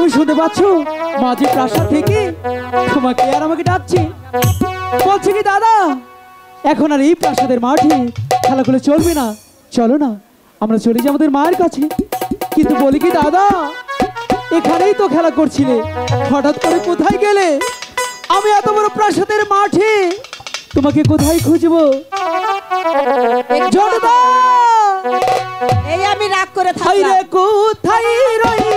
তুমি শুনতে পাচ্ছ মাঝি প্রাসাদ থেকে তোমাকে আর আমাকে ডাকছে, বলছে কি দাদা এখন আর এই প্রাসাদের মাঠে খেলাগুলো চলবে না, চলো না আমরা চলে যাই আমাদের মায়ের কাছে। কিন্তু বলি কি দাদা এখানেই তো খেলা করছিলে, হঠাৎ করে কোথায় গেলে? আমি এত বড় প্রাসাদের মাঠে তোমাকে কোথায় খুঁজবো? এই আমি রাগ করে থাকলাম, কোথায় রইলে